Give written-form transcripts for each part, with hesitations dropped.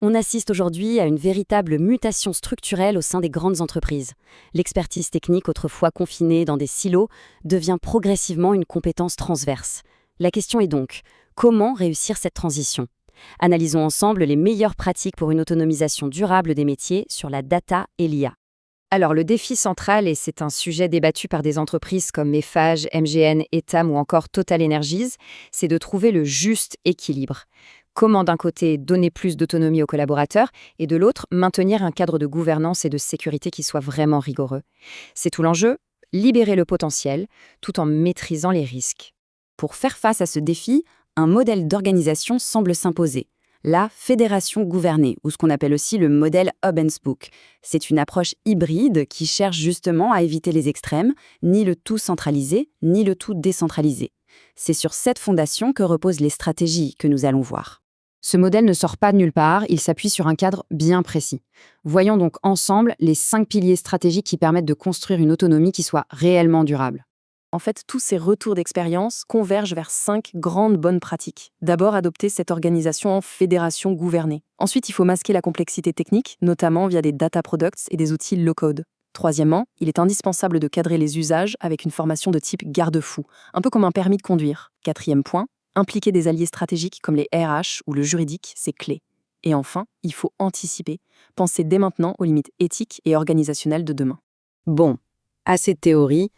On assiste aujourd'hui à une véritable mutation structurelle au sein des grandes entreprises. L'expertise technique, autrefois confinée dans des silos, devient progressivement une compétence transverse. La question est donc, comment réussir cette transition? Analysons ensemble les meilleures pratiques pour une autonomisation durable des métiers sur la data et l'IA. Alors, le défi central, et c'est un sujet débattu par des entreprises comme Eiffage, MGN, Etam ou encore Total Energies, c'est de trouver le juste équilibre. Comment d'un côté donner plus d'autonomie aux collaborateurs et de l'autre maintenir un cadre de gouvernance et de sécurité qui soit vraiment rigoureux. C'est tout l'enjeu, libérer le potentiel tout en maîtrisant les risques. Pour faire face à ce défi, un modèle d'organisation semble s'imposer. La fédération gouvernée, ou ce qu'on appelle aussi le modèle Hub and Spoke. C'est une approche hybride qui cherche justement à éviter les extrêmes, ni le tout centralisé, ni le tout décentralisé. C'est sur cette fondation que reposent les stratégies que nous allons voir. Ce modèle ne sort pas de nulle part, il s'appuie sur un cadre bien précis. Voyons donc ensemble les 5 piliers stratégiques qui permettent de construire une autonomie qui soit réellement durable. En fait, tous ces retours d'expérience convergent vers 5 grandes bonnes pratiques. D'abord, adopter cette organisation en fédération gouvernée. Ensuite, il faut masquer la complexité technique, notamment via des data products et des outils low-code. Troisièmement, il est indispensable de cadrer les usages avec une formation de type garde-fou, un peu comme un permis de conduire. Quatrième point, impliquer des alliés stratégiques comme les RH ou le juridique, c'est clé. Et enfin, il faut anticiper, penser dès maintenant aux limites éthiques et organisationnelles de demain. Bon, assez de théorie.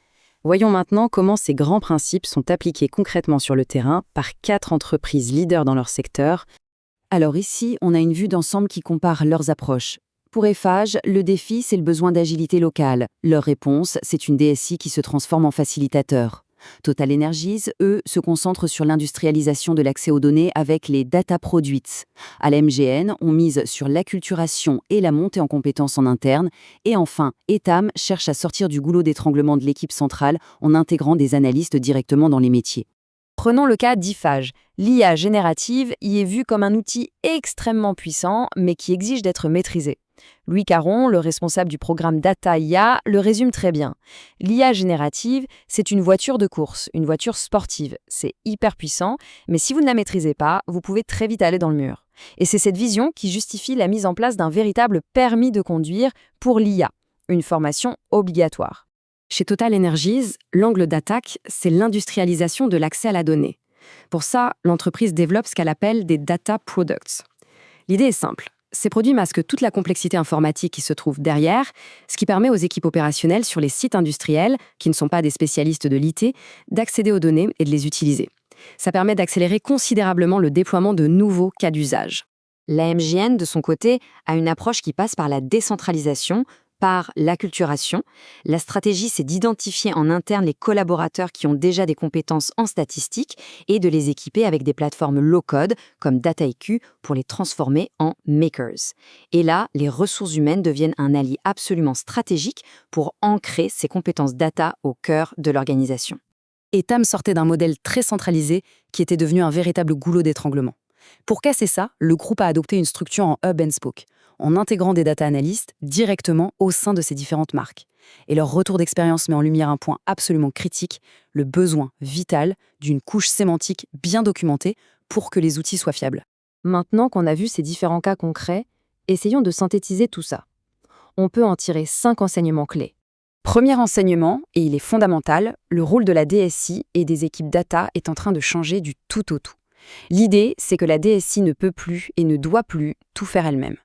Voyons maintenant comment ces grands principes sont appliqués concrètement sur le terrain par 4 entreprises leaders dans leur secteur. Alors ici, on a une vue d'ensemble qui compare leurs approches. Pour Eiffage, le défi, c'est le besoin d'agilité locale. Leur réponse, c'est une DSI qui se transforme en facilitateur. Total Energies, eux, se concentrent sur l'industrialisation de l'accès aux données avec les data produits. À la MGN, on mise sur l'acculturation et la montée en compétences en interne. Et enfin, Etam cherche à sortir du goulot d'étranglement de l'équipe centrale en intégrant des analystes directement dans les métiers. Prenons le cas d'Eiffage. L'IA générative y est vue comme un outil extrêmement puissant, mais qui exige d'être maîtrisé. Louis Caron, le responsable du programme Data IA, le résume très bien. L'IA générative, c'est une voiture de course, une voiture sportive. C'est hyper puissant, mais si vous ne la maîtrisez pas, vous pouvez très vite aller dans le mur. Et c'est cette vision qui justifie la mise en place d'un véritable permis de conduire pour l'IA, une formation obligatoire. Chez Total Energies, l'angle d'attaque, c'est l'industrialisation de l'accès à la donnée. Pour ça, l'entreprise développe ce qu'elle appelle des data products. L'idée est simple. Ces produits masquent toute la complexité informatique qui se trouve derrière, ce qui permet aux équipes opérationnelles sur les sites industriels, qui ne sont pas des spécialistes de l'IT, d'accéder aux données et de les utiliser. Ça permet d'accélérer considérablement le déploiement de nouveaux cas d'usage. La MGN, de son côté, a une approche qui passe par la décentralisation, par l'acculturation. La stratégie, c'est d'identifier en interne les collaborateurs qui ont déjà des compétences en statistique et de les équiper avec des plateformes low-code comme DataIQ pour les transformer en makers. Et là, les ressources humaines deviennent un allié absolument stratégique pour ancrer ces compétences data au cœur de l'organisation. Etam sortait d'un modèle très centralisé qui était devenu un véritable goulot d'étranglement. Pour casser ça, le groupe a adopté une structure en hub and spoke, en intégrant des data analystes directement au sein de ces différentes marques. Et leur retour d'expérience met en lumière un point absolument critique, le besoin vital d'une couche sémantique bien documentée pour que les outils soient fiables. Maintenant qu'on a vu ces différents cas concrets, essayons de synthétiser tout ça. On peut en tirer 5 enseignements clés. Premier enseignement, et il est fondamental, le rôle de la DSI et des équipes data est en train de changer du tout au tout. L'idée, c'est que la DSI ne peut plus et ne doit plus tout faire elle-même.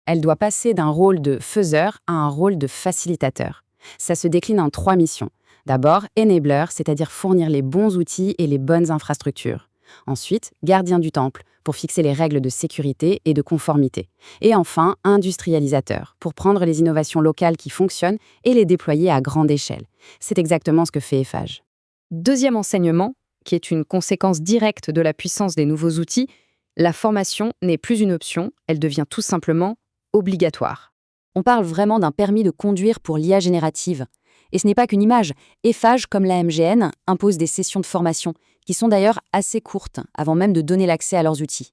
Elle doit passer d'un rôle de faiseur à un rôle de facilitateur. Ça se décline en 3 missions. D'abord, enabler, c'est-à-dire fournir les bons outils et les bonnes infrastructures. Ensuite, gardien du temple, pour fixer les règles de sécurité et de conformité. Et enfin, industrialisateur, pour prendre les innovations locales qui fonctionnent et les déployer à grande échelle. C'est exactement ce que fait Eiffage. Deuxième enseignement, qui est une conséquence directe de la puissance des nouveaux outils, la formation n'est plus une option, elle devient tout simplement obligatoire. On parle vraiment d'un permis de conduire pour l'IA générative. Et ce n'est pas qu'une image. Eiffage, comme la MGN, impose des sessions de formation, qui sont d'ailleurs assez courtes, avant même de donner l'accès à leurs outils.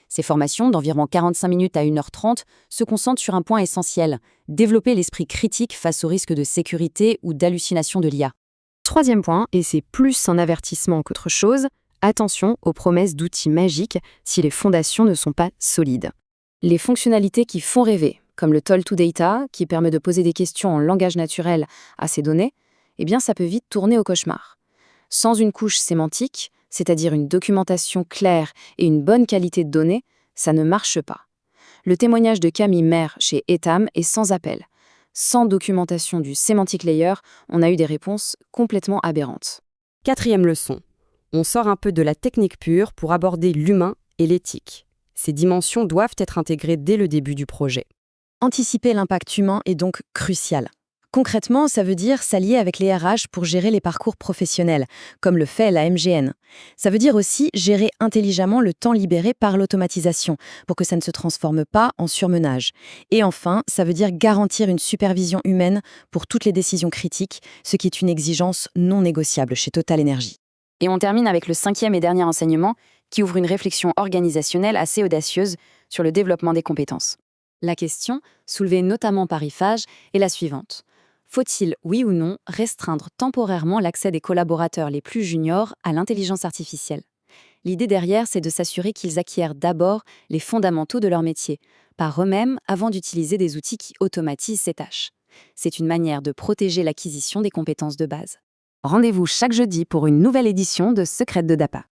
Ces formations, d'environ 45 minutes à 1h30, se concentrent sur un point essentiel, développer l'esprit critique face aux risques de sécurité ou d'hallucination de l'IA. Troisième point, et c'est plus un avertissement qu'autre chose, attention aux promesses d'outils magiques si les fondations ne sont pas solides. Les fonctionnalités qui font rêver, comme le Toll to Data, qui permet de poser des questions en langage naturel à ces données, eh bien ça peut vite tourner au cauchemar. Sans une couche sémantique, c'est-à-dire une documentation claire et une bonne qualité de données, ça ne marche pas. Le témoignage de Camille Maire chez Etam est sans appel. Sans documentation du semantic layer, on a eu des réponses complètement aberrantes. 4e leçon. On sort un peu de la technique pure pour aborder l'humain et l'éthique. Ces dimensions doivent être intégrées dès le début du projet. Anticiper l'impact humain est donc crucial. Concrètement, ça veut dire s'allier avec les RH pour gérer les parcours professionnels, comme le fait la MGN. Ça veut dire aussi gérer intelligemment le temps libéré par l'automatisation, pour que ça ne se transforme pas en surmenage. Et enfin, ça veut dire garantir une supervision humaine pour toutes les décisions critiques, ce qui est une exigence non négociable chez Total Energy. Et on termine avec le 5e et dernier enseignement, qui ouvre une réflexion organisationnelle assez audacieuse sur le développement des compétences. La question, soulevée notamment par IFAGE, est la suivante. Faut-il, oui ou non, restreindre temporairement l'accès des collaborateurs les plus juniors à l'intelligence artificielle ? L'idée derrière, c'est de s'assurer qu'ils acquièrent d'abord les fondamentaux de leur métier, par eux-mêmes avant d'utiliser des outils qui automatisent ces tâches. C'est une manière de protéger l'acquisition des compétences de base. Rendez-vous chaque jeudi pour une nouvelle édition de Secrets de Dapa.